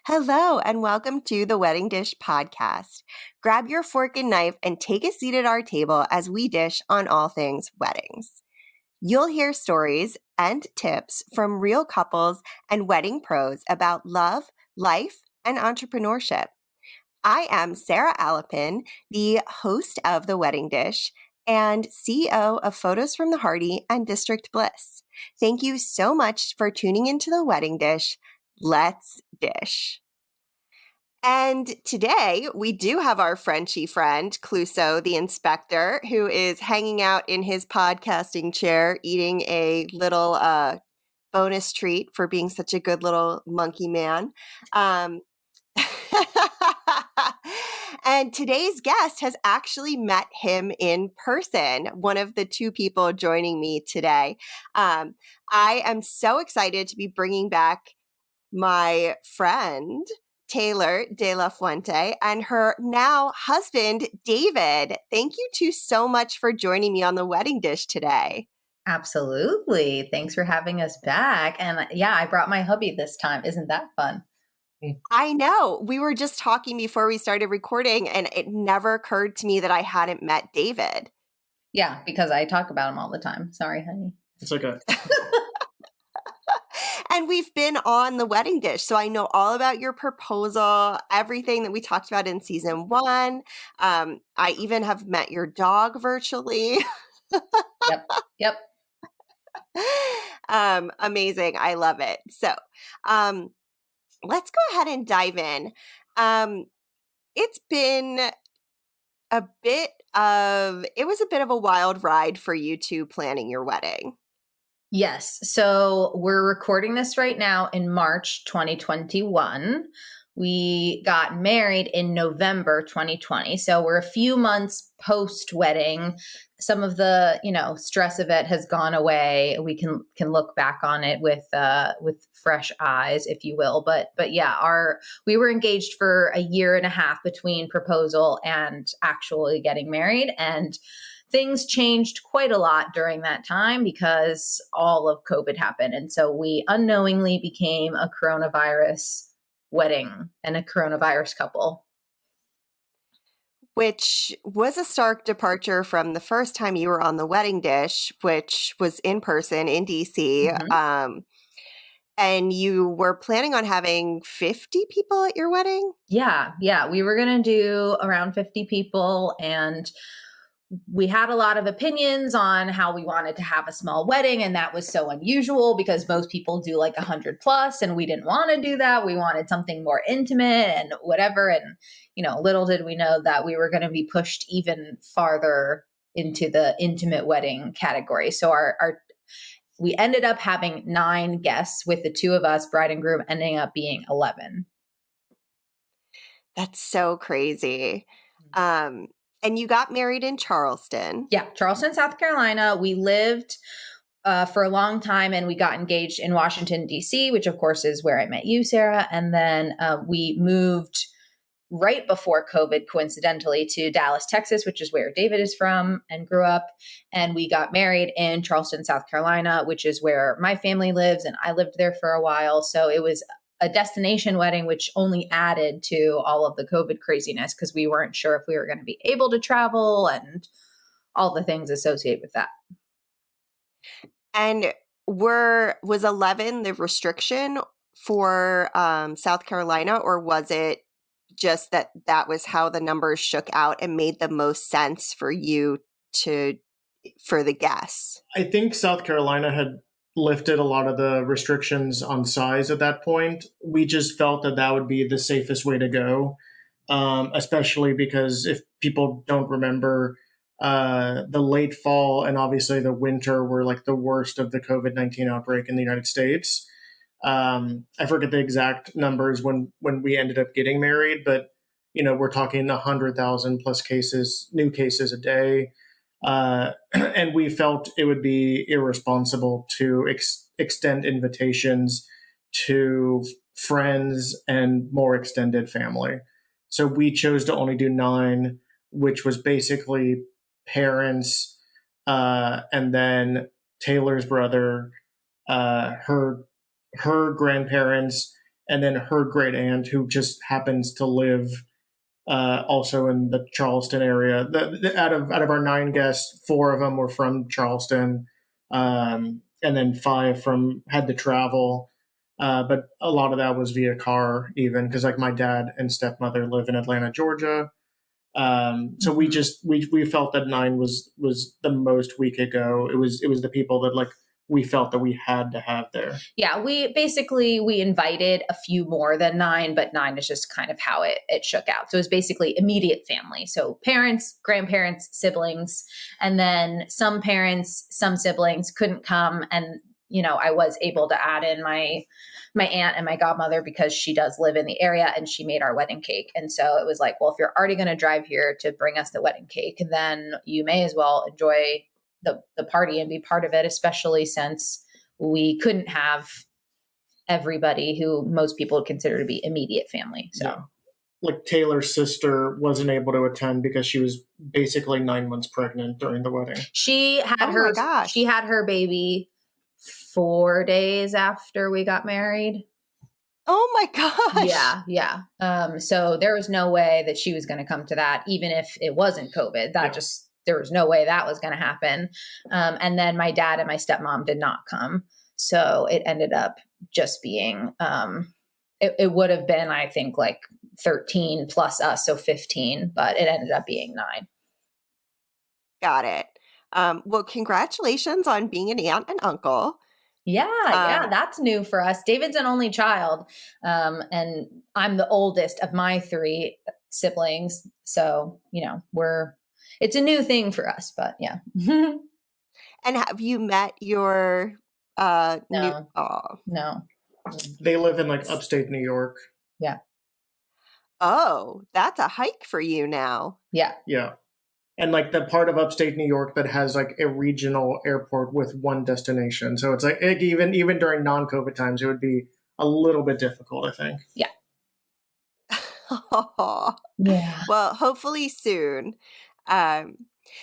Hello, and welcome to the Wedding Dish Podcast. Grab your fork and knife and take a seat at our table as we dish on all things weddings. You'll hear stories and tips from real couples and wedding pros about love, life, and entrepreneurship. I am Sarah Alapin, the host of The Wedding Dish and CEO of Photos from the Hardy and District Bliss. Thank you so much for tuning into The Wedding Dish. Let's dish. And today we do have our Frenchy friend, Cluso, the inspector, who is hanging out in his podcasting chair, eating a little bonus treat for being such a good little monkey man. And today's guest has actually met him in person, one of the two people joining me today. I am so excited to be bringing back my friend, Taylor de la Fuente, and her now husband, David. Thank you two so much for joining me on the Wedding Dish today. Absolutely. Thanks for having us back. And yeah, I brought my hubby this time. Isn't that fun? I know. We were just talking before we started recording, and it never occurred to me that I hadn't met David. Yeah, because I talk about him all the time. Sorry, honey. It's okay. And we've been on the Wedding Dish, so I know all about your proposal, everything that we talked about in season 1. I even have met your dog virtually. Yep. Amazing. I love it. So let's go ahead and dive in. It's been a bit of a wild ride for you two planning your wedding. Yes. So we're recording this right now in March 2021. We got married in November 2020. So we're a few months post-wedding. Some of the, stress of it has gone away. We can look back on it with fresh eyes, if you will. But yeah, we were engaged for a year and a half between proposal and actually getting married, and things changed quite a lot during that time because all of COVID happened. And so we unknowingly became a coronavirus wedding and a coronavirus couple. Which was a stark departure from the first time you were on the Wedding Dish, which was in person in DC. Mm-hmm. And you were planning on having 50 people at your wedding? Yeah. We were going to do around 50 people, and we had a lot of opinions on how we wanted to have a small wedding. And that was so unusual because most people do like 100 plus, and we didn't want to do that. We wanted something more intimate and whatever. And, little did we know that we were going to be pushed even farther into the intimate wedding category. So we ended up having 9 guests, with the 2 of us, bride and groom, ending up being 11. That's so crazy. And you got married in Charleston. Yeah, Charleston, South Carolina. We lived for a long time, and we got engaged in Washington, D.C., which of course is where I met you, Sarah. And then we moved right before COVID, coincidentally, to Dallas, Texas, which is where David is from and grew up. And we got married in Charleston, South Carolina, which is where my family lives, and I lived there for a while. So it was a destination wedding, which only added to all of the COVID craziness because we weren't sure if we were going to be able to travel and all the things associated with that. And was 11 the restriction for South Carolina, or was it just that was how the numbers shook out and made the most sense for you for the guests? I think South Carolina had lifted a lot of the restrictions on size at that point. We just felt that would be the safest way to go, especially because if people don't remember, the late fall and obviously the winter were like the worst of the COVID-19 outbreak in the United States. I forget the exact numbers when we ended up getting married, but we're talking 100,000 plus new cases a day. And we felt it would be irresponsible to extend invitations to friends and more extended family. So we chose to only do 9, which was basically parents, and then Taylor's brother, her grandparents, and then her great aunt, who just happens to live also in the Charleston area. Out of our 9 guests, 4 of them were from Charleston, and then 5 had to travel. But a lot of that was via car, even because like my dad and stepmother live in Atlanta, Georgia. So we felt that 9 was the most we could go. It was the people that like we felt that we had to have there. Yeah, we invited a few more than 9, but 9 is just kind of how it shook out. So it was basically immediate family. So parents, grandparents, siblings, and then some parents, some siblings couldn't come. And, I was able to add in my aunt and my godmother because she does live in the area and she made our wedding cake. And so it was like, well, if you're already going to drive here to bring us the wedding cake, then you may as well enjoy the party and be part of it, especially since we couldn't have everybody who most people would consider to be immediate family. So yeah. Like Taylor's sister wasn't able to attend because she was basically 9 months pregnant during the wedding. She had her baby 4 days after we got married. Oh my gosh. Yeah. So there was no way that she was going to come to that, even if it wasn't COVID. There was no way that was going to happen. And then my dad and my stepmom did not come. So it ended up just being, it would have been, I think, like 13 plus us, so 15, but it ended up being 9. Got it. Well, congratulations on being an aunt and uncle. Yeah, that's new for us. David's an only child, and I'm the oldest of my 3 siblings. So, it's a new thing for us, but yeah. And have you met your No. No. They live in like upstate New York. Yeah. Oh, that's a hike for you now. Yeah. Yeah. And like the part of upstate New York that has like a regional airport with one destination. So it's like even during non-COVID times, it would be a little bit difficult, I think. Yeah. Yeah. Well, hopefully soon.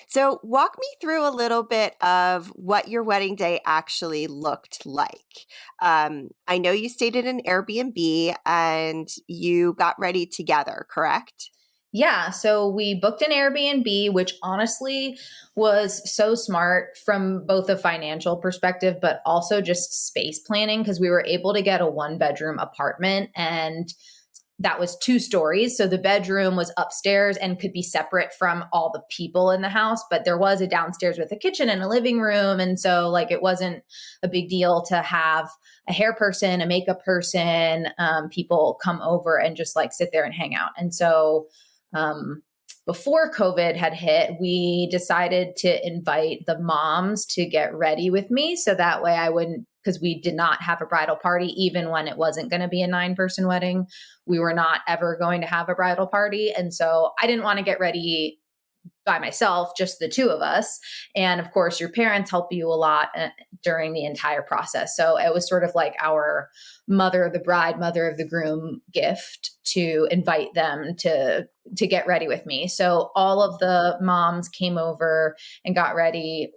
So walk me through a little bit of what your wedding day actually looked like. I know you stayed at an Airbnb and you got ready together, correct? Yeah. So we booked an Airbnb, which honestly was so smart from both a financial perspective, but also just space planning, because we were able to get a 1-bedroom apartment, and that was 2 stories. So the bedroom was upstairs and could be separate from all the people in the house, but there was a downstairs with a kitchen and a living room. And so like, it wasn't a big deal to have a hair person, a makeup person, people come over and just like sit there and hang out. And so, before COVID had hit, we decided to invite the moms to get ready with me. So that way I wouldn't, because we did not have a bridal party, even when it wasn't going to be a 9-person wedding. We were not ever going to have a bridal party. And so I didn't want to get ready by myself, just the 2 of us. And of course, your parents help you a lot during the entire process. So it was sort of like our mother of the bride, mother of the groom gift to invite them to get ready with me. So all of the moms came over and got ready,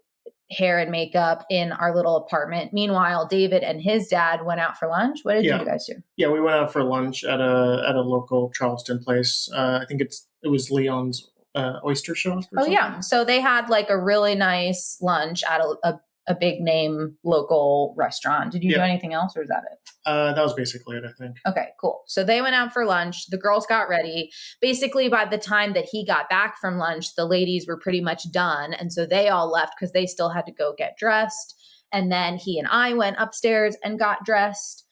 hair and makeup in our little apartment. Meanwhile, David and his dad went out for lunch. What did you guys do? Yeah, we went out for lunch at a local Charleston place. I think it was Leon's oyster shop. Oh yeah. So they had like a really nice lunch at a big name local restaurant. Did you do anything else, or is that it? That was basically it, I think. Okay, cool. So they went out for lunch. The girls got ready. Basically, by the time that he got back from lunch, the ladies were pretty much done. And so they all left because they still had to go get dressed. And then he and I went upstairs and got dressed.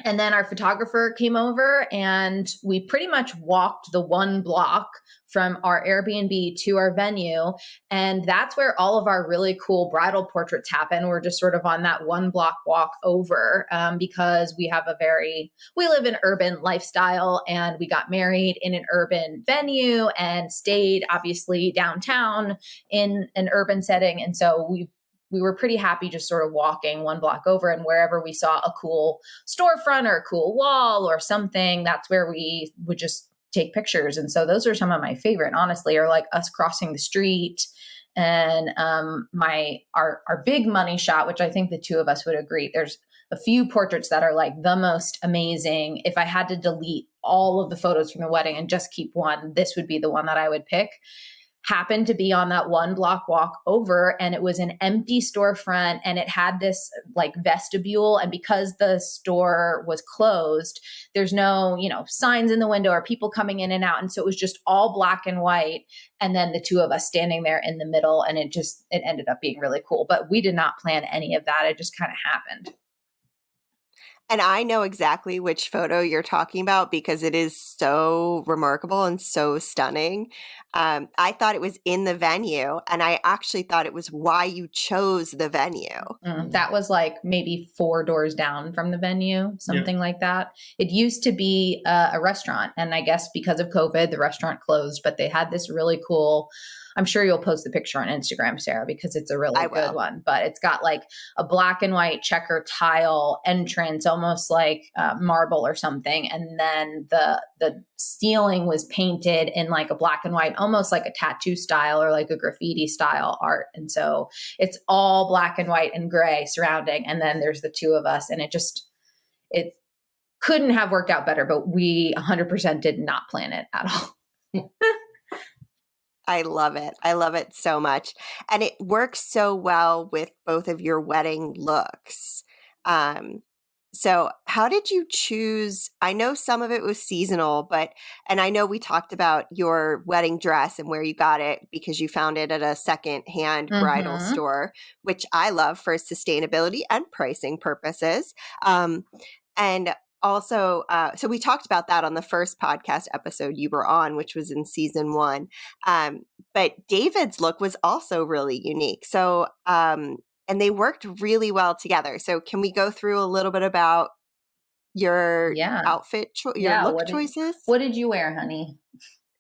And then our photographer came over and we pretty much walked the 1 block from our Airbnb to our venue. And that's where all of our really cool bridal portraits happen. We're just sort of on that 1 block walk over because we live in urban lifestyle, and we got married in an urban venue and stayed obviously downtown in an urban setting. And so we were pretty happy just sort of walking 1 block over, and wherever we saw a cool storefront or a cool wall or something, that's where we would just take pictures. And so those are some of my favorite, honestly, are like us crossing the street and our big money shot, which I think the 2 of us would agree. There's a few portraits that are like the most amazing. If I had to delete all of the photos from the wedding and just keep one, this would be the one that I would pick. Happened to be on that one block walk over, and it was an empty storefront, and it had this like vestibule. And because the store was closed, there's no, signs in the window or people coming in and out. And so it was just all black and white. And then the two of us standing there in the middle, and it ended up being really cool. But we did not plan any of that. It just kind of happened. And I know exactly which photo you're talking about because it is so remarkable and so stunning. I thought it was in the venue, and I actually thought it was why you chose the venue. That was like maybe 4 doors down from the venue, something like that. It used to be a restaurant, and I guess because of COVID, the restaurant closed, but they had this really cool, I'm sure you'll post the picture on Instagram, Sarah, because it's a really good one. But it's got like a black and white checker tile entrance, almost like marble or something. And then the ceiling was painted in like a black and white, almost like a tattoo style or like a graffiti style art. And so it's all black and white and gray surrounding. And then there's the two of us. And it couldn't have worked out better, but we 100% did not plan it at all. I love it. I love it so much. And it works so well with both of your wedding looks. So how did you choose? I know some of it was seasonal, and I know we talked about your wedding dress and where you got it because you found it at a secondhand bridal store, which I love for sustainability and pricing purposes. And also, so we talked about that on the first podcast episode you were on, which was in season 1. But David's look was also really unique. So, and they worked really well together. So can we go through a little bit about your outfit, look choices? What did you wear, honey?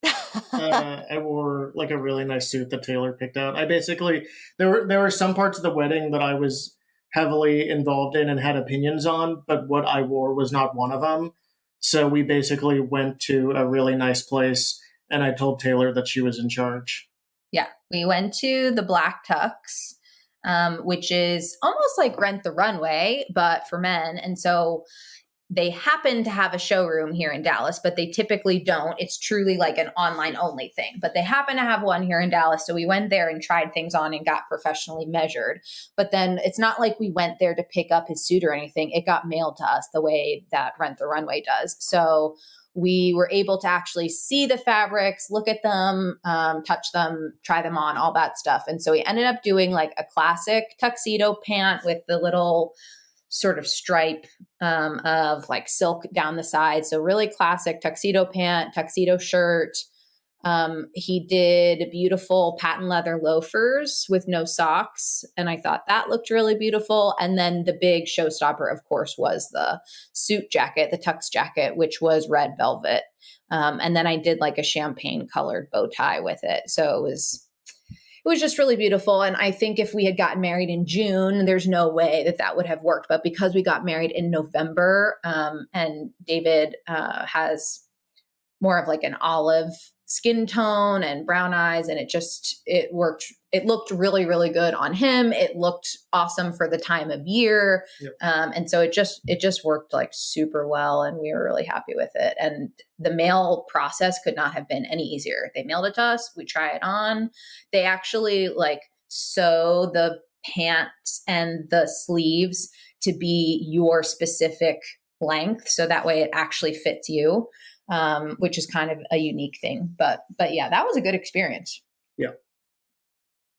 I wore like a really nice suit that Taylor picked out. I basically, there were some parts of the wedding that I was heavily involved in and had opinions on, but what I wore was not one of them. So we basically went to a really nice place, and I told Taylor that she was in charge. Yeah, we went to the Black Tux, which is almost like Rent the Runway, but for men. And so they happen to have a showroom here in Dallas, but they typically don't. It's truly like an online only thing, but they happen to have one here in Dallas. So we went there and tried things on and got professionally measured. But then it's not like we went there to pick up his suit or anything. It got mailed to us the way that Rent the Runway does. So we were able to actually see the fabrics, look at them, touch them, try them on, all that stuff. And so we ended up doing like a classic tuxedo pant with the little sort of stripe of like silk down the side. So really classic tuxedo pant, tuxedo shirt. He did beautiful patent leather loafers with no socks. And I thought that looked really beautiful. And then the big showstopper, of course, was the suit jacket, the tux jacket, which was red velvet. And then I did like a champagne colored bow tie with it. So it was just really beautiful. And I think if we had gotten married in June, there's no way that would have worked. But because we got married in November, and David has more of like an olive skin tone and brown eyes, and it worked. It looked really, really good on him. It looked awesome for the time of year. Yep. And so it just worked like super well, and we were really happy with it. And the mail process could not have been any easier. They mailed it to us. We try it on. They actually like sew the pants and the sleeves to be your specific length. So that way it actually fits you. Which is kind of a unique thing, but yeah, that was a good experience. Yeah.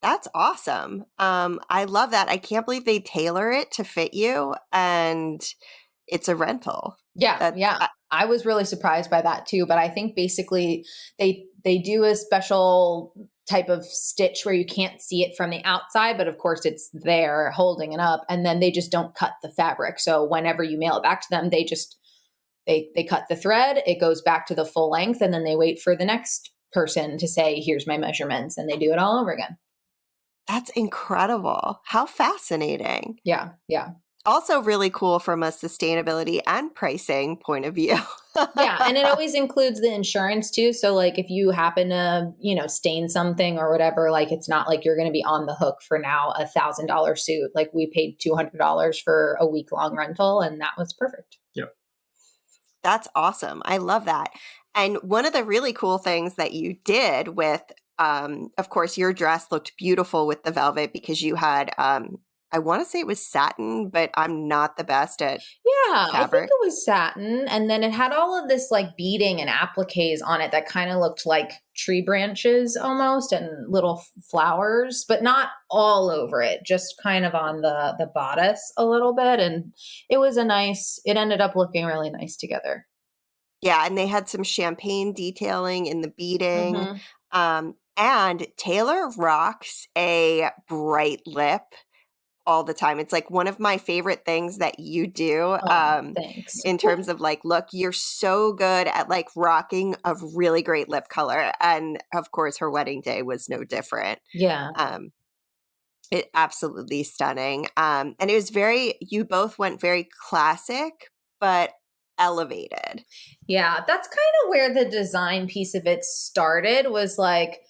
That's awesome. I love that. I can't believe they tailor it to fit you, and it's a rental. Yeah. I was really surprised by that too, but I think basically they do a special type of stitch where you can't see it from the outside, but of course it's there holding it up, and then they just don't cut the fabric. So whenever you mail it back to them, they cut the thread, it goes back to the full length, and then they wait for the next person to say, here's my measurements, and they do it all over again. That's incredible. How fascinating. Yeah. Also really cool from a sustainability and pricing point of view. Yeah. And it always includes the insurance too. So like if you happen to, stain something or whatever, like it's not like you're going to be on the hook for now $1,000 suit. Like we paid $200 for a week-long rental, and that was perfect. Yep. That's awesome. I love that. And one of the really cool things that you did with, of course, your dress looked beautiful with the velvet because you had, I want to say it was satin, but I'm not the best at Yeah, I think fabric. it was satin. And then it had all of this like beading and appliques on it that kind of looked like tree branches almost and little flowers, but not all over it, just kind of on the bodice a little bit. And it ended up looking really nice together. Yeah, and they had some champagne detailing in the beading. Mhm. And Taylor rocks a bright lip all the time. It's like one of my favorite things that you do Oh, thanks. in terms of like, look, you're so good at like rocking a really great lip color. And of course, her wedding day was no different. Yeah. Um, it absolutely stunning. And it was you both went very classic, but elevated. Yeah, that's kind of where the design piece of it started was like,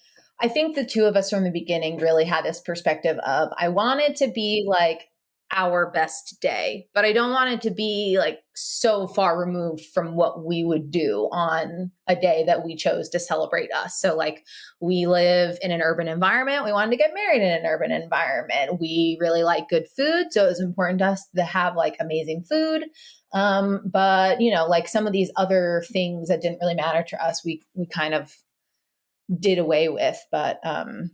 I think the two of us from the beginning really had this perspective of I want it to be like our best day, but I don't want it to be like so far removed from what we would do on a day that we chose to celebrate us. So like we live in an urban environment. We wanted to get married in an urban environment. We really like good food. So it was important to us to have like amazing food. But like some of these other things that didn't really matter to us, we kind of did away with. But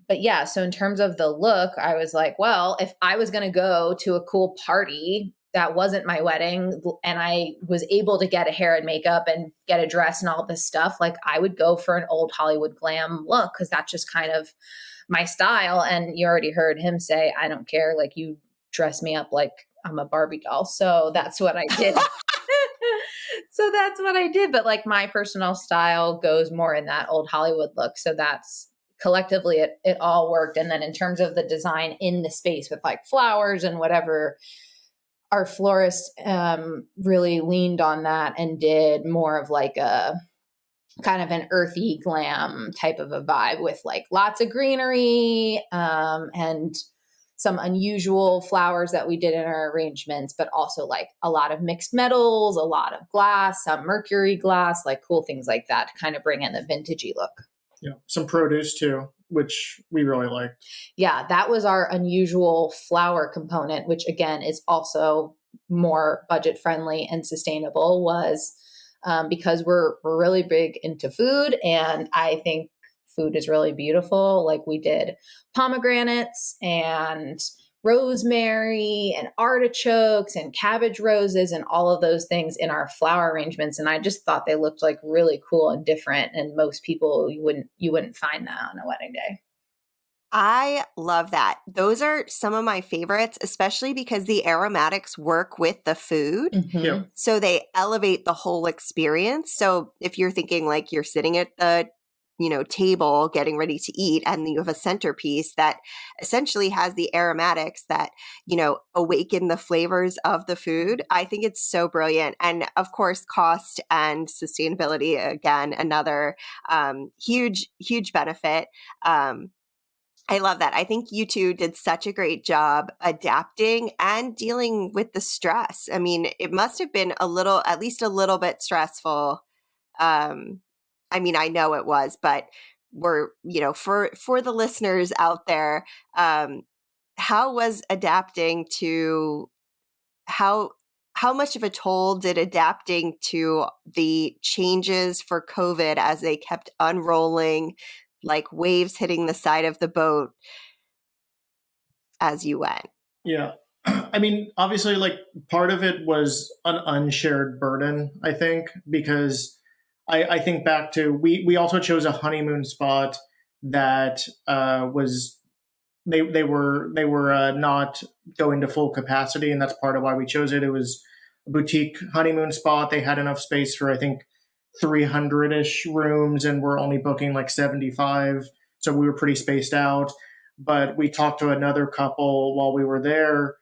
yeah, so in terms of the look, I was like, well, if I was going to go to a cool party that wasn't my wedding and I was able to get a hair and makeup and get a dress and all this stuff, like I would go for an old Hollywood glam look because that's just kind of my style. And you already heard him say, I don't care, like you dress me up like I'm a Barbie doll. So that's what I did. So that's what I did. But like my personal style goes more in that old Hollywood look. So that's collectively it all worked. And then in terms of the design in the space with like flowers and whatever, our florist really leaned on that and did more of like a kind of an earthy glam type of a vibe with like lots of greenery and some unusual flowers that we did in our arrangements, but also like a lot of mixed metals, a lot of glass, some mercury glass, like cool things like that to kind of bring in the vintagey look. Yeah, some produce too, which we really liked. Yeah, that was our unusual flower component, which again is also more budget friendly and sustainable, was because we're really big into food, and I think food is really beautiful. Like we did pomegranates and rosemary and artichokes and cabbage roses and all of those things in our flower arrangements. And I just thought they looked like really cool and different. And most people, you wouldn't find that on a wedding day. I love that. Those are some of my favorites, especially because the aromatics work with the food. Mm-hmm. Yeah. So they elevate the whole experience. So if you're thinking like you're sitting at the table getting ready to eat, and you have a centerpiece that essentially has the aromatics that, awaken the flavors of the food. I think it's so brilliant. And of course, cost and sustainability, again, another huge, huge benefit. I love that. I think you two did such a great job adapting and dealing with the stress. I mean, it must have been at least a little bit stressful. I mean, I know it was, but for the listeners out there, how was adapting to how much of a toll did adapting to the changes for COVID as they kept unrolling, like waves hitting the side of the boat as you went? Yeah. I mean, obviously, like part of it was an unshared burden, I think, because I think back to we also chose a honeymoon spot that was they were not going to full capacity, and that's part of why we chose it. It was a boutique honeymoon spot. They had enough space for I think 300-ish rooms, and we're only booking like 75, so we were pretty spaced out. But we talked to another couple while we were there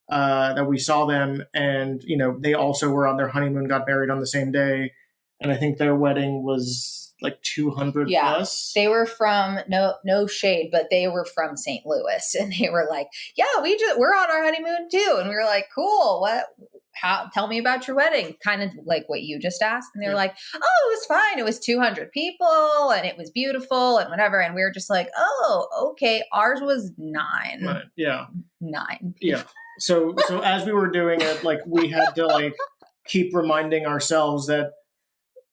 that we saw them, and they also were on their honeymoon, got married on the same day, and I think their wedding was like 200 plus. They were from no shade, but they were from St. Louis, and they were like, "Yeah, we're on our honeymoon too," and we were like, "Cool, what? How? Tell me about your wedding." Kind of like what you just asked, and they were like, "Oh, it was fine. It was 200 people, and it was beautiful, and whatever." And we were just like, "Oh, okay." Ours was 9. Right. Yeah. 9. Yeah. So as we were doing it, like we had to like keep reminding ourselves that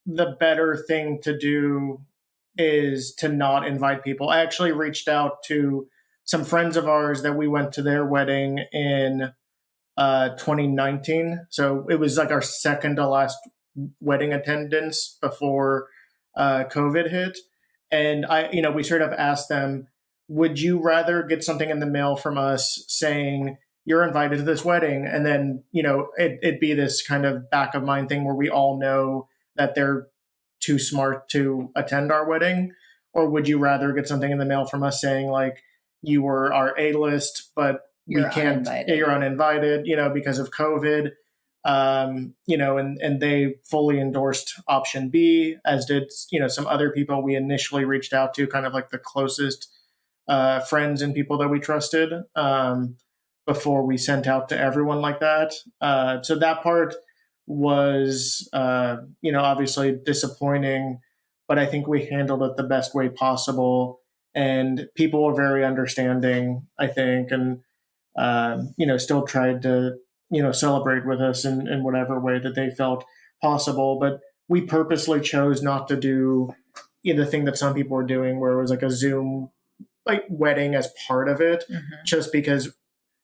the better thing to do is to not invite people. I actually reached out to some friends of ours that we went to their wedding in 2019. So it was like our second to last wedding attendance before COVID hit. And we sort of asked them, would you rather get something in the mail from us saying you're invited to this wedding? And then, it'd be this kind of back of mind thing where we all know that they're too smart to attend our wedding? Or would you rather get something in the mail from us saying like, you were our A-list, but you're uninvited, because of COVID, and they fully endorsed option B, as did, some other people we initially reached out to, kind of like the closest friends and people that we trusted, before we sent out to everyone like that. So that part was, obviously disappointing, but I think we handled it the best way possible. And people were very understanding, I think, and, still tried to, celebrate with us in whatever way that they felt possible. But we purposely chose not to do the thing that some people were doing, where it was like a Zoom like wedding as part of it, just because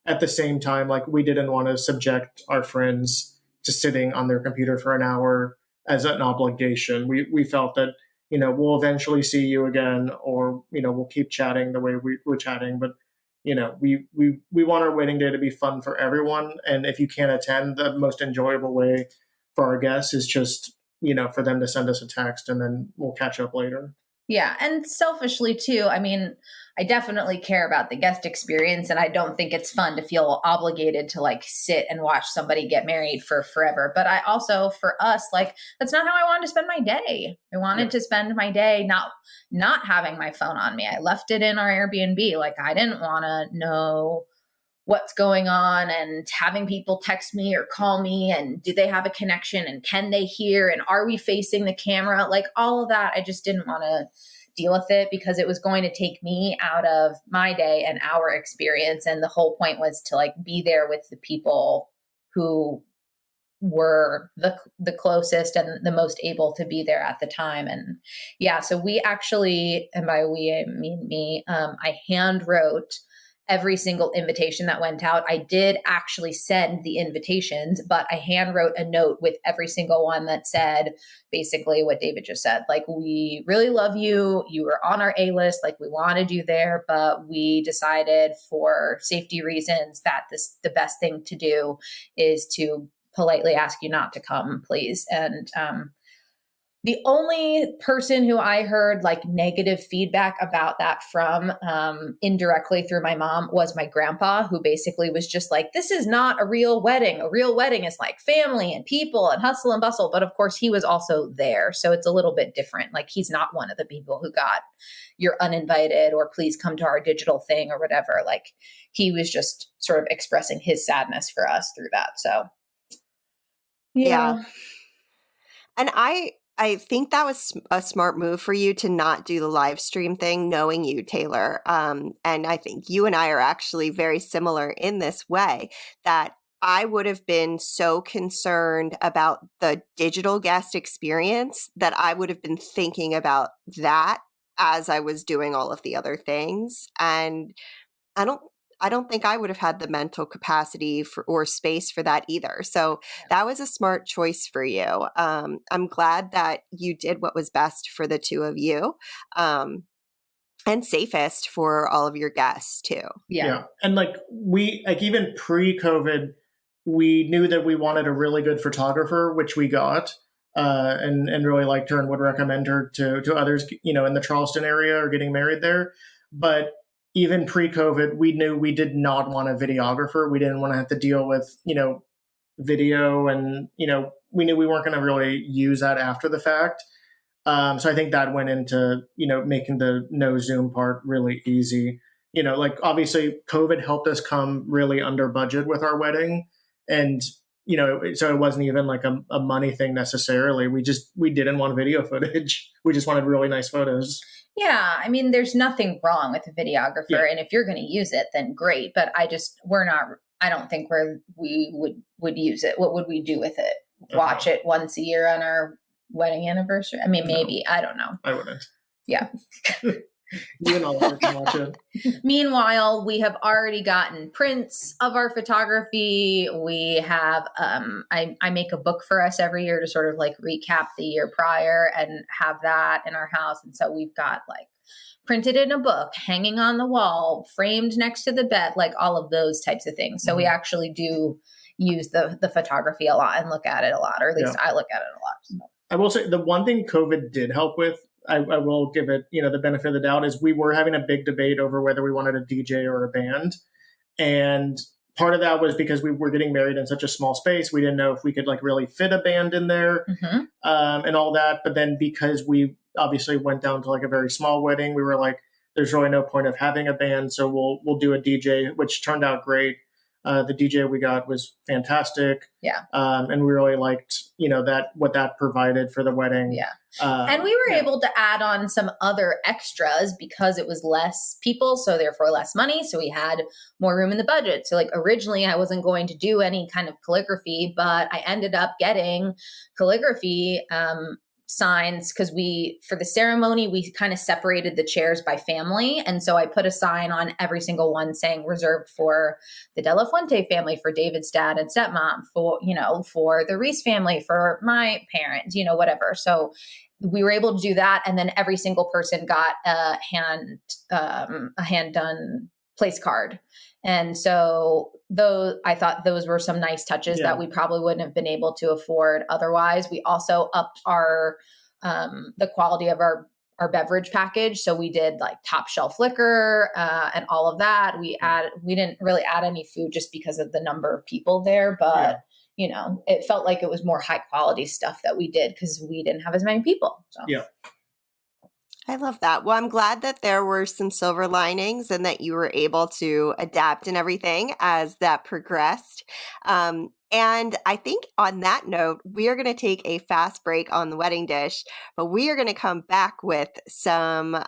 at the same time, like we didn't want to subject our friends to sitting on their computer for an hour as an obligation. We felt that, we'll eventually see you again, or, we'll keep chatting the way we're chatting. But, we want our wedding day to be fun for everyone. And if you can't attend, the most enjoyable way for our guests is just, for them to send us a text, and then we'll catch up later. Yeah. And selfishly too, I mean, I definitely care about the guest experience, and I don't think it's fun to feel obligated to like sit and watch somebody get married for forever. But I also, for us, like, that's not how I wanted to spend my day. I wanted to spend my day not having my phone on me. I left it in our Airbnb. Like, I didn't want to know what's going on and having people text me or call me, and do they have a connection, and can they hear, and are we facing the camera? Like, all of that, I just didn't want to deal with it, because it was going to take me out of my day and our experience. And the whole point was to like be there with the people who were the closest and the most able to be there at the time. And so we actually, and by we I mean me, I hand wrote every single invitation that went out. I did actually send the invitations, but I hand wrote a note with every single one that said basically what David just said. Like, we really love you. You were on our A-list. Like, we wanted you there, but we decided for safety reasons that the best thing to do is to politely ask you not to come, please. And, the only person who I heard like negative feedback about that from, indirectly through my mom, was my grandpa, who basically was just like, this is not a real wedding. A real wedding is like family and people and hustle and bustle. But of course he was also there. So it's a little bit different. Like, he's not one of the people who got you're uninvited or please come to our digital thing or whatever. Like, he was just sort of expressing his sadness for us through that. So yeah. And I think that was a smart move for you to not do the live stream thing, knowing you, Taylor. And I think you and I are actually very similar in this way, that I would have been so concerned about the digital guest experience that I would have been thinking about that as I was doing all of the other things. And I don't think I would have had the mental capacity or space for that either. So that was a smart choice for you. I'm glad that you did what was best for the two of you, and safest for all of your guests too. Yeah. And like even pre-COVID, we knew that we wanted a really good photographer, which we got, and really liked her and would recommend her to others, in the Charleston area or getting married there. But even pre-COVID, we knew we did not want a videographer. We didn't want to have to deal with, video, and we knew we weren't going to really use that after the fact. So I think that went into making the no Zoom part really easy. Like obviously COVID helped us come really under budget with our wedding, and so it wasn't even like a money thing necessarily. We didn't want video footage. We just wanted really nice photos. Yeah, I mean, there's nothing wrong with a videographer, and if you're going to use it, then great. But we're not. I don't think we would use it. What would we do with it? Watch it once a year on our wedding anniversary? I mean, maybe. I don't know. I wouldn't. Yeah. You and all can watch it. Meanwhile, we have already gotten prints of our photography. We have, I make a book for us every year to sort of like recap the year prior and have that in our house. And so we've got like printed in a book, hanging on the wall, framed next to the bed, like all of those types of things. So we actually do use the photography a lot and look at it a lot, or at least I look at it a lot. So. I will say the one thing COVID did help with, I will give it, the benefit of the doubt, is we were having a big debate over whether we wanted a DJ or a band. And part of that was because we were getting married in such a small space. We didn't know if we could like really fit a band in there and all that. But then because we obviously went down to like a very small wedding, we were like, there's really no point of having a band. So we'll do a DJ, which turned out great. The DJ we got was fantastic. Yeah. And we really liked, what that provided for the wedding. Yeah. And we were able to add on some other extras because it was less people, so therefore less money. So we had more room in the budget. So like originally I wasn't going to do any kind of calligraphy, but I ended up getting calligraphy signs because for the ceremony, we kind of separated the chairs by family. And so I put a sign on every single one saying reserved for the De La Fuente family, for David's dad and stepmom, for the Reese family, for my parents, whatever. So we were able to do that. And then every single person got a hand done place card. And so I thought those were some nice touches that we probably wouldn't have been able to afford otherwise. We also upped the quality of our beverage package. So we did like top shelf liquor and all of that. We didn't really add any food just because of the number of people there, but it felt like it was more high quality stuff that we did because we didn't have as many people. So. Yeah. I love that. Well, I'm glad that there were some silver linings and that you were able to adapt and everything as that progressed. And I think on that note, we are going to take a fast break on the wedding dish, but we are going to come back with some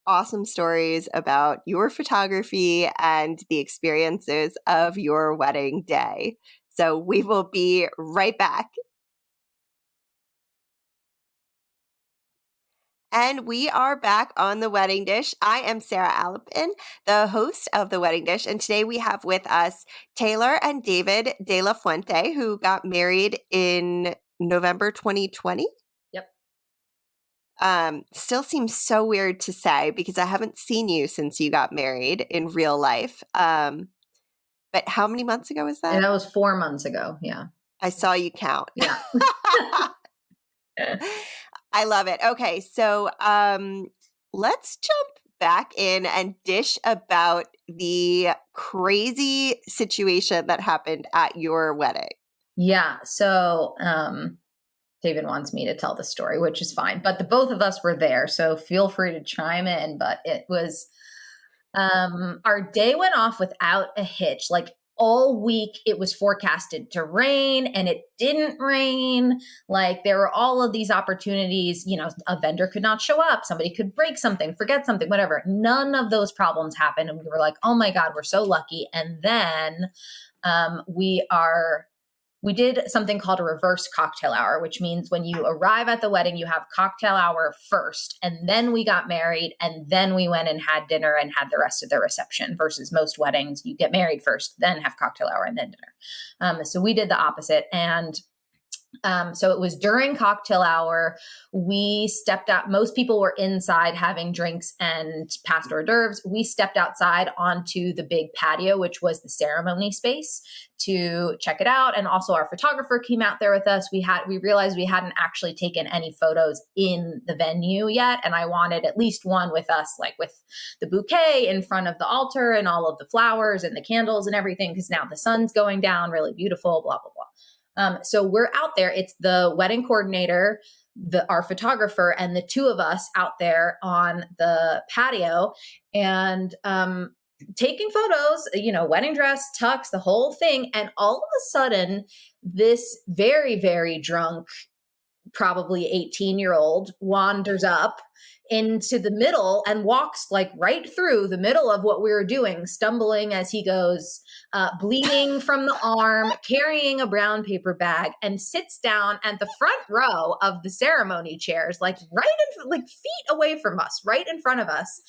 awesome stories about your photography and the experiences of your wedding day. So we will be right back. And we are back on The Wedding Dish. I am Sarah Alapin, the host of The Wedding Dish. And today we have with us Taylor and David De La Fuente, who got married in November 2020. Yep. Still seems so weird to say because I haven't seen you since you got married in real life. But how many months ago was that? And that was 4 months ago. Yeah. I saw you count. Yeah. I love it. Okay, so let's jump back in and dish about the crazy situation that happened at your wedding. Yeah. So David wants me to tell the story, which is fine. But the both of us were there, so feel free to chime in. But it was our day went off without a hitch. Like all week it was forecasted to rain and it didn't rain. Like there were all of these opportunities, a vendor could not show up. Somebody could break something, forget something, whatever. None of those problems happened. And we were like, oh my God, we're so lucky. And then we did something called a reverse cocktail hour, which means when you arrive at the wedding, you have cocktail hour first, and then we got married, and then we went and had dinner and had the rest of the reception versus most weddings. You get married first, then have cocktail hour and then dinner. So we did the opposite. And so it was during cocktail hour, we stepped out. Most people were inside having drinks and passed hors d'oeuvres. We stepped outside onto the big patio, which was the ceremony space, to check it out. And also our photographer came out there with us. We realized we hadn't actually taken any photos in the venue yet. And I wanted at least one with us, like with the bouquet in front of the altar and all of the flowers and the candles and everything, because now the sun's going down, really beautiful, blah, blah, blah. So we're out there. It's the wedding coordinator, our photographer, and the two of us out there on the patio and taking photos, wedding dress, tux, the whole thing. And all of a sudden, this very, very drunk, probably 18-year-old wanders up into the middle and walks like right through the middle of what we were doing, stumbling as he goes, bleeding from the arm, carrying a brown paper bag, and sits down at the front row of the ceremony chairs, like feet away from us, right in front of us,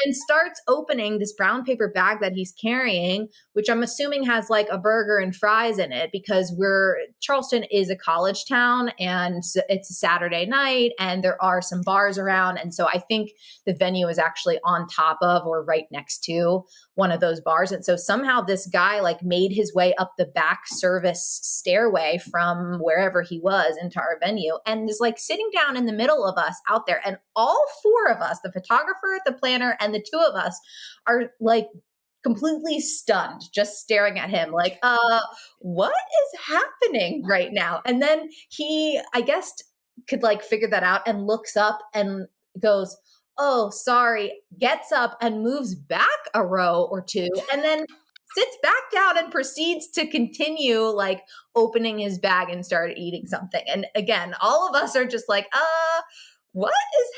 and starts opening this brown paper bag that he's carrying, which I'm assuming has like a burger and fries in it, because Charleston is a college town and it's a Saturday night and there are some bars around. And so I think the venue is actually on top of or right next to one of those bars. And so somehow this guy like made his way up the back service stairway from wherever he was into our venue and is like sitting down in the middle of us out there. And all four of us, the photographer, the planner, and the two of us, are like completely stunned, just staring at him like, what is happening right now? And then he, I guess, could like figure that out and looks up and goes, oh, sorry, gets up and moves back a row or two and then sits back down and proceeds to continue like opening his bag and start eating something. And again, all of us are just like, what is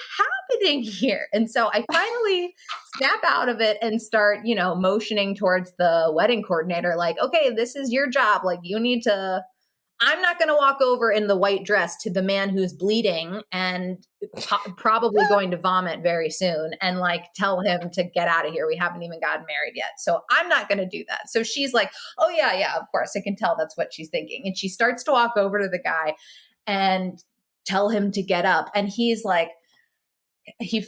happening here? And so I finally snap out of it and start, motioning towards the wedding coordinator, like, okay, this is your job. Like I'm not going to walk over in the white dress to the man who's bleeding and probably going to vomit very soon and like tell him to get out of here. We haven't even gotten married yet. So I'm not going to do that. So she's like, oh yeah, of course. I can tell that's what she's thinking. And she starts to walk over to the guy and tell him to get up. And he's like, he,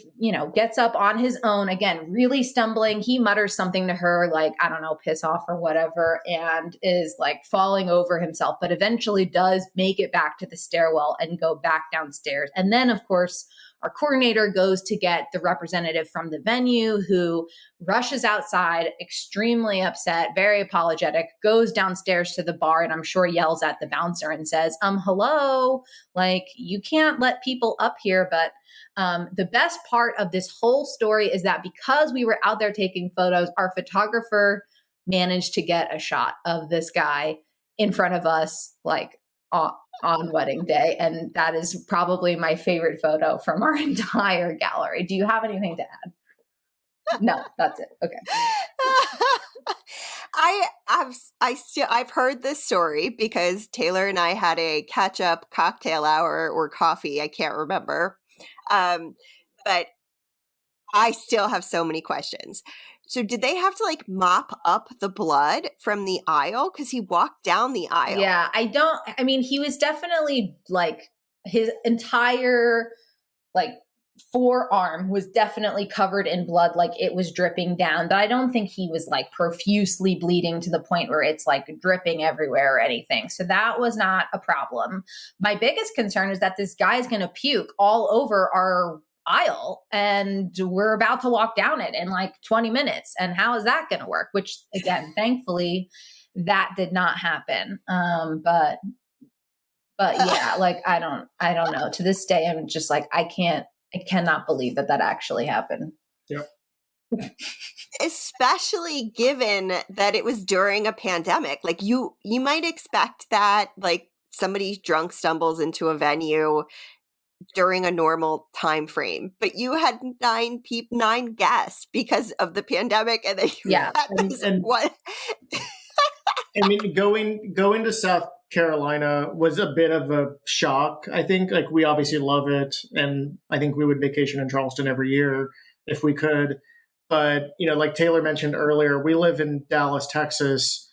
gets up on his own, again, really stumbling. He mutters something to her, like, I don't know, piss off or whatever, and is like falling over himself, but eventually does make it back to the stairwell and go back downstairs. And then, of course, our coordinator goes to get the representative from the venue, who rushes outside, extremely upset, very apologetic, goes downstairs to the bar, and I'm sure yells at the bouncer and says, hello, like, you can't let people up here. But the best part of this whole story is that because we were out there taking photos, our photographer managed to get a shot of this guy in front of us, like on wedding day. And that is probably my favorite photo from our entire gallery. Do you have anything to add? No, that's it. Okay. I've heard this story because Taylor and I had a catch up cocktail hour or coffee. I can't remember. But I still have so many questions. So did they have to like mop up the blood from the aisle? Because he walked down the aisle. Yeah, he was definitely like his entire like forearm was definitely covered in blood, like it was dripping down. But I don't think he was like profusely bleeding to the point where it's like dripping everywhere or anything. So that was not a problem. My biggest concern is that this guy's going to puke all over our aisle and we're about to walk down it in like 20 minutes. And how is that going to work? Which again, thankfully that did not happen. But yeah, like, I don't know. To this day, I'm just like, I cannot believe that actually happened. Yep. Especially given that it was during a pandemic. Like you might expect that like somebody drunk stumbles into a venue during a normal time frame, but you had 9 guests because of the pandemic, and then what? I mean, going to South Carolina was a bit of a shock. I think like we obviously love it, and I think we would vacation in Charleston every year if we could. But like Taylor mentioned earlier, we live in Dallas, Texas,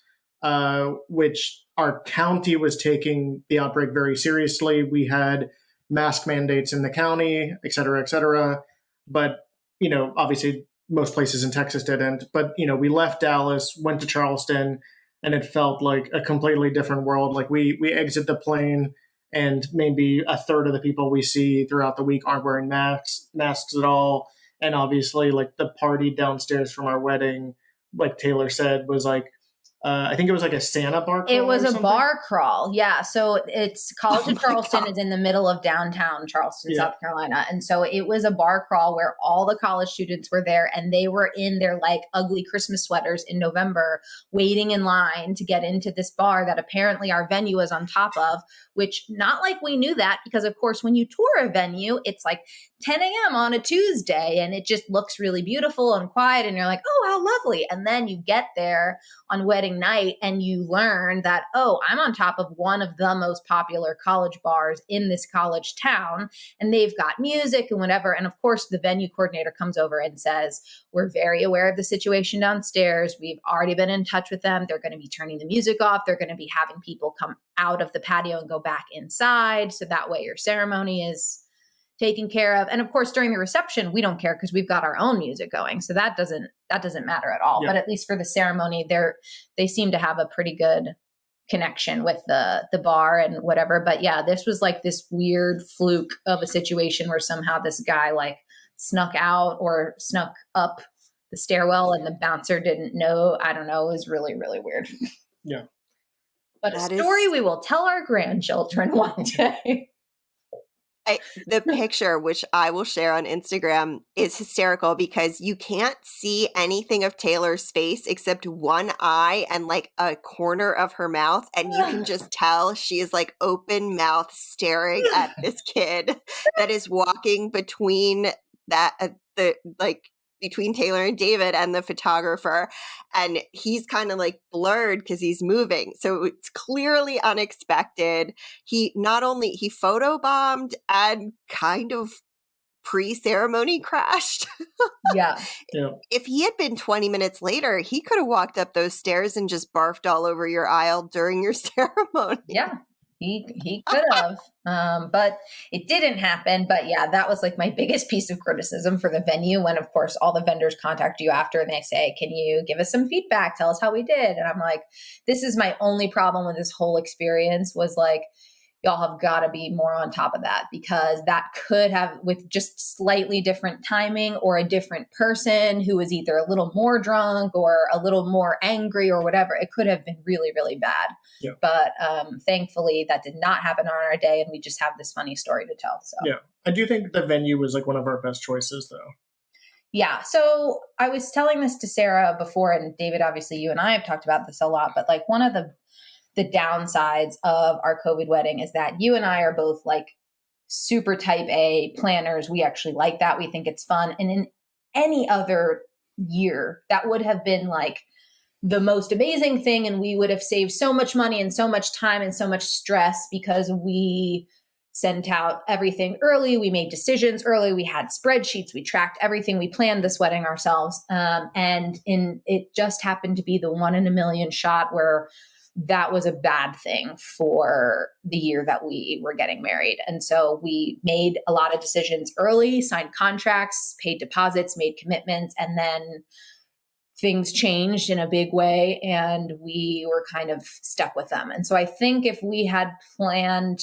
which our county was taking the outbreak very seriously. We had mask mandates in the county, et cetera, et cetera. But obviously most places in Texas didn't. But we left Dallas, went to Charleston, and it felt like a completely different world. Like we exit the plane and maybe a third of the people we see throughout the week aren't wearing masks at all. And obviously like the party downstairs from our wedding, like Taylor said, was like I think it was like a Santa bar crawl. It was or a something. bar crawl. Yeah. So it's College of Charleston God. is in the middle of downtown Charleston, Yeah. South Carolina. And so it was a bar crawl where all the college students were there and they were in their like ugly Christmas sweaters in November, waiting in line to get into this bar that apparently our venue was on top of, which not like we knew that because of course, when you tour a venue, it's like 10 a.m. on a Tuesday and it just looks really beautiful and quiet. And you're like, oh, how lovely. And then you get there on wedding night and you learn that, oh, I'm on top of one of the most popular college bars in this college town and they've got music and whatever. And of course, the venue coordinator comes over and says, we're very aware of the situation downstairs. We've already been in touch with them. They're going to be turning the music off. They're going to be having people come out of the patio and go back inside. So that way your ceremony is taken care of. And of course, during the reception, we don't care because we've got our own music going. So that doesn't matter at all. Yeah. But at least for the ceremony, they seem to have a pretty good connection with the bar and whatever. But yeah, this was like this weird fluke of a situation where somehow this guy like snuck out or snuck up the stairwell and the bouncer didn't know. I don't know. It was really, really weird. Yeah. But That a story is- we will tell our grandchildren one day. The picture, which I will share on Instagram, is hysterical because you can't see anything of Taylor's face except one eye and like a corner of her mouth. And you can just tell she is like open mouth staring at this kid that is walking between between Taylor and David and the photographer. And he's kind of like blurred because he's moving. So it's clearly unexpected. He photobombed and kind of pre-ceremony crashed. Yeah. Yeah. If he had been 20 minutes later, he could have walked up those stairs and just barfed all over your aisle during your ceremony. Yeah. He could have, but it didn't happen. But yeah, that was like my biggest piece of criticism for the venue when, of course, all the vendors contact you after and they say, can you give us some feedback? Tell us how we did. And I'm like, this is my only problem with this whole experience was like, y'all have got to be more on top of that because that could have, with just slightly different timing or a different person who was either a little more drunk or a little more angry or whatever, it could have been really, really bad. Yeah. But thankfully that did not happen on our day and we just have this funny story to tell. So Yeah. I do think the venue was like one of our best choices though. yeah. So I was telling this to Sarah before, and David, obviously you and I have talked about this a lot, but like one of the downsides of our COVID wedding is that you and I are both like super type A planners. We actually like that. We think it's fun. And in any other year, that would have been like the most amazing thing. And we would have saved so much money and so much time and so much stress because we sent out everything early. We made decisions early. We had spreadsheets. We tracked everything. We planned this wedding ourselves. And it just happened to be the 1 in a million shot where that was a bad thing for the year that we were getting married. And so we made a lot of decisions early, signed contracts, paid deposits, made commitments, and then things changed in a big way and we were kind of stuck with them. And so I think if we had planned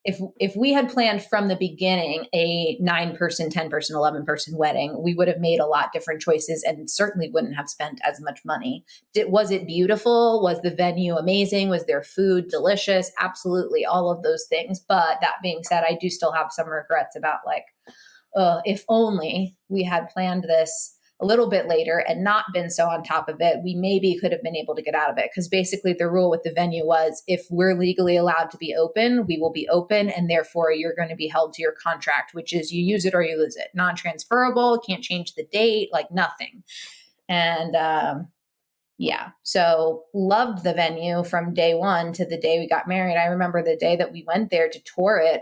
from the beginning a 9-person, 10-person, 11-person wedding, we would have made a lot different choices and certainly wouldn't have spent as much money. Was it beautiful? Was the venue amazing? Was their food delicious? Absolutely, all of those things. But that being said, I do still have some regrets about like, if only we had planned this a little bit later and not been so on top of it, we maybe could have been able to get out of it. Because basically the rule with the venue was if we're legally allowed to be open, we will be open. And therefore you're going to be held to your contract, which is you use it or you lose it. Non-transferable, can't change the date, like nothing. And yeah, so loved the venue from day one to the day we got married. I remember the day that we went there to tour it.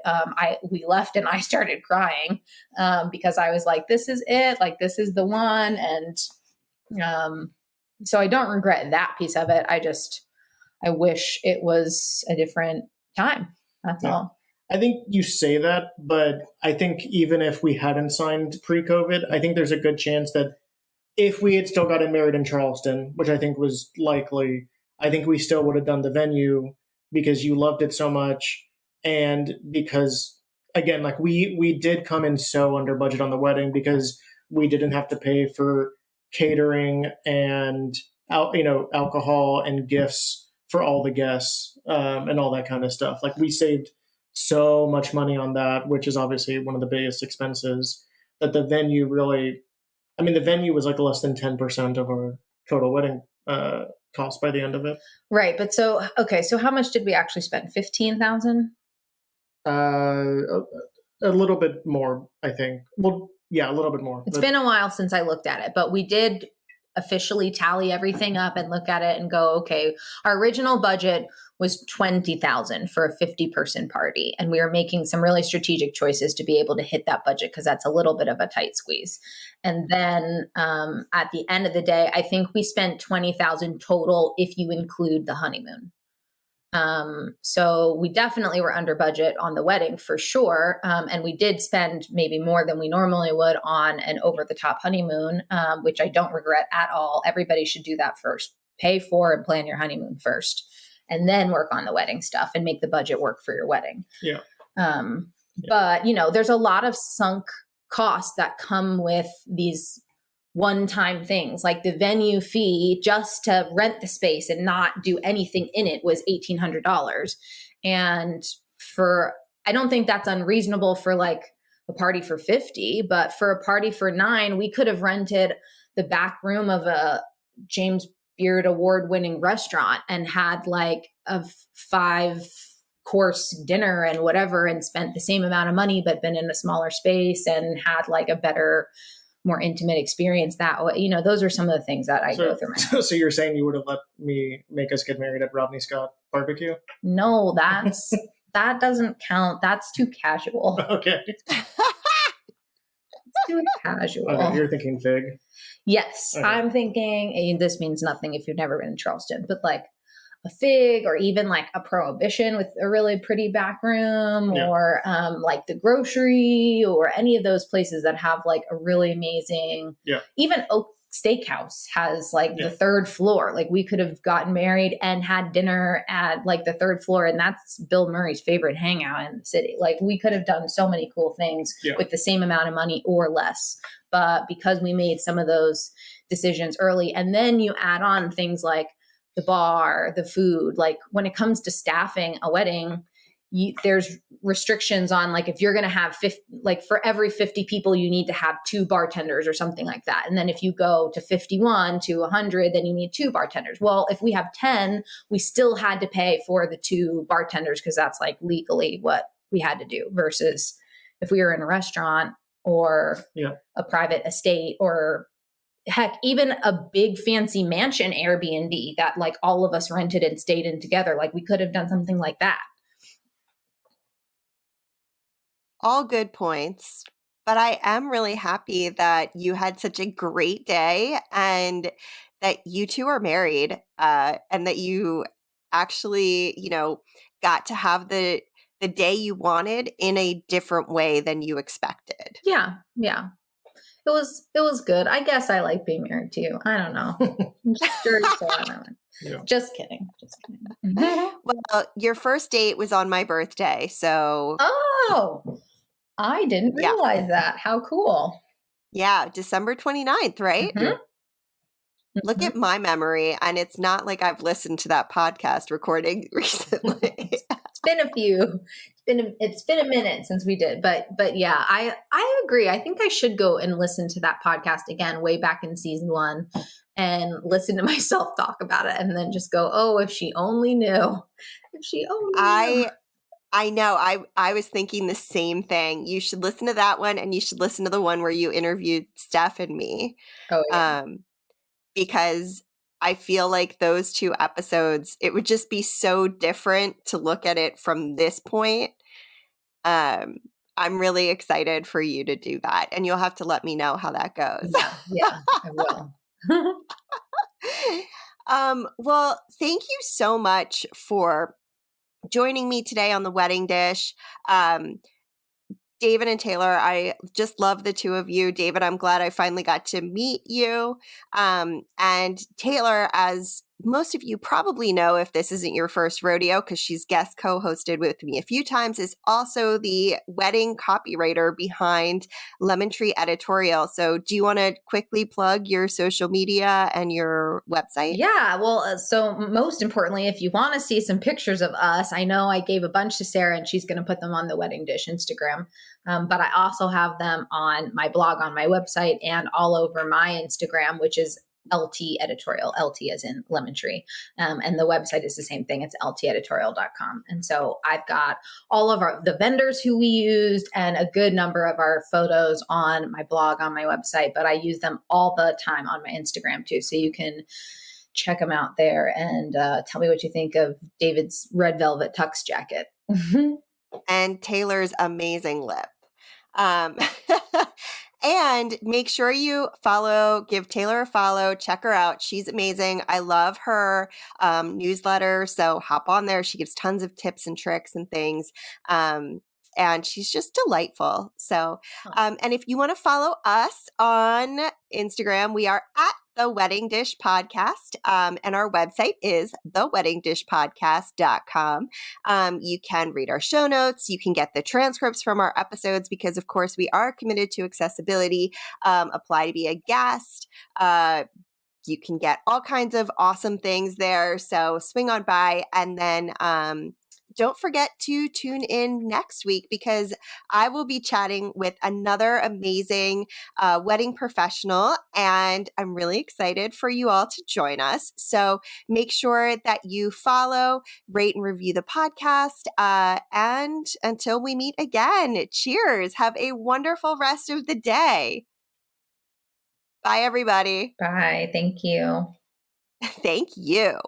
We left and I started crying because I was like, "This is it! Like this is the one." And so I don't regret that piece of it. I wish it was a different time. That's all. I think you say that, but I think even if we hadn't signed pre-COVID, I think there's a good chance that if we had still gotten married in Charleston, which I think was likely, I think we still would have done the venue because you loved it so much. And because, again, like we did come in so under budget on the wedding because we didn't have to pay for catering and alcohol and gifts for all the guests, and all that kind of stuff. Like we saved so much money on that, which is obviously one of the biggest expenses that the venue really, the venue was like less than 10% of our total wedding cost by the end of it. Right. But so how much did we actually spend? 15,000? A little bit more, I think. Well, yeah, a little bit more. It's been a while since I looked at it, but we did officially tally everything up and look at it and go, okay, our original budget was 20,000 for a 50-person party. And we were making some really strategic choices to be able to hit that budget because that's a little bit of a tight squeeze. And then at the end of the day, I think we spent 20,000 total if you include the honeymoon. So we definitely were under budget on the wedding for sure. And we did spend maybe more than we normally would on an over the top honeymoon, which I don't regret at all. Everybody should do that first. Pay for and plan your honeymoon first, and then work on the wedding stuff and make the budget work for your wedding. Yeah. But there's a lot of sunk costs that come with these one-time things, like the venue fee just to rent the space and not do anything in it was $1,800. And I don't think that's unreasonable for like a party for 50, but for a party for 9, we could have rented the back room of a James Beard award-winning restaurant and had like a 5-course dinner and whatever, and spent the same amount of money, but been in a smaller space and had like a better, more intimate experience that way. Those are some of the things that I go through. So you're saying you would have let me make us get married at Rodney Scott barbecue? No, that doesn't count. That's too casual. Okay. It's too casual. Okay, you're thinking fig. Yes, okay. I'm thinking, and this means nothing if you've never been in Charleston, but like a fig, or even like a Prohibition with a really pretty back room, or like the Grocery, or any of those places that have like a really amazing, even Oak Steakhouse has like the 3rd floor. Like we could have gotten married and had dinner at like the 3rd floor, and that's Bill Murray's favorite hangout in the city. Like we could have done so many cool things with the same amount of money or less. But because we made some of those decisions early, and then you add on things like the bar, the food, like when it comes to staffing a wedding, there's restrictions on like, if you're going to have 50, like for every 50 people, you need to have 2 bartenders or something like that. And then if you go to 51 to 100, then you need 2 bartenders. Well, if we have 10, we still had to pay for the 2 bartenders because that's like legally what we had to do, versus if we were in a restaurant or a private estate, or heck, even a big fancy mansion Airbnb that like all of us rented and stayed in together. Like we could have done something like that. All good points. But I am really happy that you had such a great day and that you two are married, and that you actually, got to have the day you wanted in a different way than you expected. Yeah. It was good. I guess I like being married to you. I don't know. Just kidding. Well, your first date was on my birthday, so. Oh, I didn't realize that. How cool. Yeah, December 29th, right? Mm-hmm. Look at my memory, and it's not like I've listened to that podcast recording recently. It's been a few. It's been a minute since we did, but yeah, I agree. I think I should go and listen to that podcast again, way back in season 1, and listen to myself talk about it, and then just go, oh, if she only knew. If she only knew. I know. I was thinking the same thing. You should listen to that one, and you should listen to the one where you interviewed Steph and me. Oh, yeah. Because I feel like those 2 episodes, it would just be so different to look at it from this point. I'm really excited for you to do that, and you'll have to let me know how that goes. Yeah, I will. Well, thank you so much for joining me today on The Wedding Dish. David and Taylor, I just love the 2 of you. David, I'm glad I finally got to meet you. And Taylor, as most of you probably know if this isn't your first rodeo, because she's guest co-hosted with me a few times, is also the wedding copywriter behind Lemon Tree Editorial. So do you want to quickly plug your social media and your website? Yeah, well, so most importantly, if you want to see some pictures of us, I know I gave a bunch to Sarah and she's going to put them on the Wedding Dish Instagram. But I also have them on my blog, on my website, and all over my Instagram, which is LT Editorial, LT as in Lemon Tree. And the website is the same thing. It's lteditorial.com. And so I've got all of the vendors who we used and a good number of our photos on my blog, on my website, but I use them all the time on my Instagram too. So you can check them out there and tell me what you think of David's red velvet tux jacket. And Taylor's amazing lip. And make sure you give Taylor a follow, check her out. She's amazing. I love her newsletter. So hop on there. She gives tons of tips and tricks and things. And she's just delightful. So, and if you want to follow us on Instagram, we are at The Wedding Dish Podcast. And our website is theweddingdishpodcast.com. You can read our show notes. You can get the transcripts from our episodes because, of course, we are committed to accessibility. Apply to be a guest. You can get all kinds of awesome things there. So swing on by, and then don't forget to tune in next week because I will be chatting with another amazing wedding professional, and I'm really excited for you all to join us. So make sure that you follow, rate, and review the podcast. And until we meet again, cheers. Have a wonderful rest of the day. Bye, everybody. Bye. Thank you. Thank you.